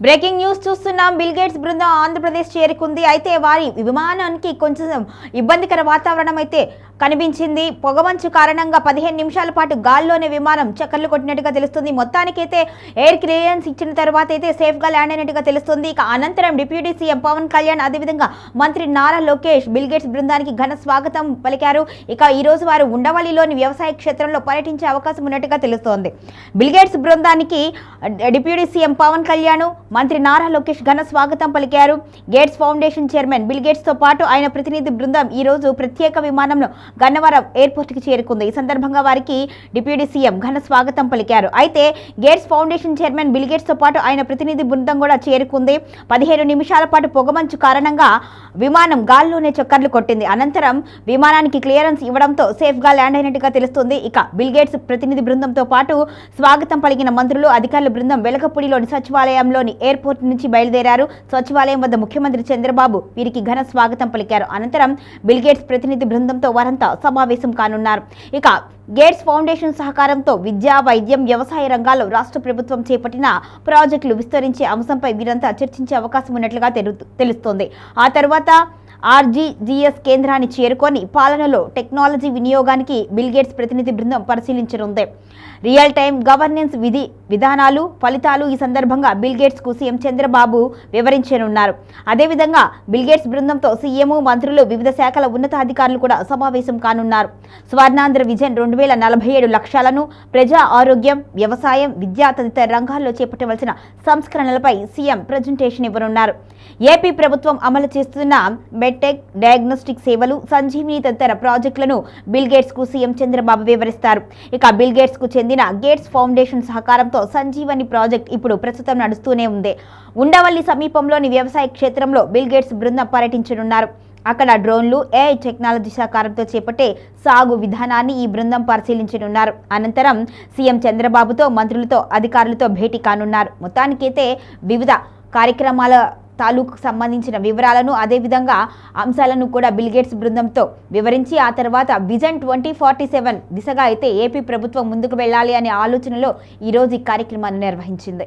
Breaking news చూస్తున్నాం. Bill gates బృందం ఆంధ్రప్రదేశ్ చేరుకుంది. అయితే వారి విమానానికి కొంచెం ఇబ్బందికర వాతావరణం అయితే కనిపించింది. పొగమంచు కారణంగా 15 నిమిషాల పాటు గాల్లోనే విమానం చక్కర్లు కొట్టినట్టుగా తెలుస్తుంది. మొత్తానికైతే ఎయిర్ క్లియరెన్స్ ఇచ్చిన తర్వాత అయితే సేఫ్గా ల్యాండ్ అయినట్టుగా తెలుస్తుంది. ఇక అనంతరం డిప్యూటీ సీఎం పవన్ కళ్యాణ్, అదేవిధంగా మంత్రి నారా లోకేష్ బిల్ గేట్స్ బృందానికి ఘన స్వాగతం పలికారు. ఇక ఈ రోజు వారు ఉండవల్లిలోని వ్యవసాయ క్షేత్రంలో పర్యటించే అవకాశం ఉన్నట్టుగా తెలుస్తోంది. బిల్ గేట్స్ బృందానికి డిప్యూటీ సీఎం పవన్ కళ్యాణ్, మంత్రి నారా లోకేష్ ఘన స్వాగతం పలికారు. Gates foundation chairman bill gates తో పాటు ఆయన ప్రతినిధి బృందం ఈ రోజు ప్రత్యేక విమానంలో గన్నవరం ఎయిర్పోర్ట్ కి చేరుకుంది. ఈ సందర్భంగా వారికి డిప్యూటీ సీఎం ఘన స్వాగతం పలికారు. అయితే gates foundation chairman bill gates తో పాటు ఆయన ప్రతినిధి బృందం కూడా చేరుకుంది. 15 నిమిషాల పాటు పొగమంచు కారణంగా విమానం గాల్లోనే చక్కర్లు కొట్టింది. అనంతరం విమానానికి క్లియరెన్స్ ఇవ్వడంతో సేఫ్ గా ల్యాండ్ అయినట్టుగా తెలుస్తుంది. ఇక బిల్ గేట్స్ ప్రతినిధి బృందంతో పాటు స్వాగతం పలికిన మంత్రులు, అధికారుల బృందం వెలగపూడిలోని సచివాలయంలోని ఎయిర్పోర్ట్ నుంచి బయలుదేరారు. సచివాలయం వద్ద ముఖ్యమంత్రి చంద్రబాబు వీరికి ఘన స్వాగతం పలికారు. అనంతరం బిల్ గేట్స్ ప్రతినిధి బృందంతో వారంతా సమావేశం కానున్నారు. ఇక గేట్స్ ఫౌండేషన్ సహకారంతో విద్య, వైద్యం, వ్యవసాయ రంగాల్లో రాష్ట్ర ప్రభుత్వం చేపట్టిన ప్రాజెక్టులు విస్తరించే అంశంపై వీరంతా చర్చించే అవకాశం ఉన్నట్లుగా తెలుస్తోంది. ఆ తర్వాత ఆర్జీజీఎస్ కేంద్రాన్ని చేరుకొని పాలనలో టెక్నాలజీ వినియోగానికి బిల్ గేట్స్ ప్రతినిధి బృందం పరిశీలించనుంది. రియల్ టైం గవర్నెన్స్ విధానాలు, ఫలితాలు ఈ సందర్భంగా బిల్ గేట్స్ కు సీఎం చంద్రబాబు వివరించనున్నారు. అదేవిధంగా బిల్ గేట్స్ బృందంతో సీఎం, మంత్రులు, వివిధ శాఖల ఉన్నతాధికారులు కూడా సమావేశం కానున్నారు. స్వర్ణాంధ్ర విజన్ 2047 లక్ష్యాలను, ప్రజా ఆరోగ్యం, వ్యవసాయం, విద్య తదితర రంగాల్లో చేపట్టవలసిన సంస్కరణలపై సీఎం ప్రజెంటేషన్ ఇవ్వనున్నారు. ఏపీ ప్రభుత్వం అమలు చేస్తున్న మెడ్టెక్, డయాగ్నోస్టిక్ సేవలు, సంజీవిని తదితర ప్రాజెక్టులను బిల్ గేట్స్ కు సీఎం చంద్రబాబు వివరిస్తారు. ఇక బిల్ గేట్స్ కు చెందిన గేట్స్ ఫౌండేషన్ సహకారంతో సంజీవని ప్రాజెక్ట్ ఇప్పుడు ప్రస్తుతం నడుస్తూనే ఉంది. ఉండవల్లి సమీపంలోని వ్యవసాయ క్షేత్రంలో బిల్ గేట్స్ బృందం పర్యటించనున్నారు. అక్కడ డ్రోన్లు, ఏఐ టెక్నాలజీ సహకారంతో చేపట్టే సాగు విధానాన్ని ఈ బృందం పరిశీలించనున్నారు. అనంతరం సీఎం చంద్రబాబుతో, మంత్రులతో, అధికారులతో భేటీ కానున్నారు. మొత్తానికైతే వివిధ కార్యక్రమాల తాలూకు సంబంధించిన వివరాలను, అదేవిధంగా అంశాలను కూడా బిల్ గేట్స్ బృందంతో వివరించి ఆ తర్వాత విజన్ 2047 దిశగా అయితే ఏపీ ప్రభుత్వం ముందుకు వెళ్ళాలి అనే ఆలోచనలో ఈరోజు ఈ కార్యక్రమాన్ని నిర్వహించింది.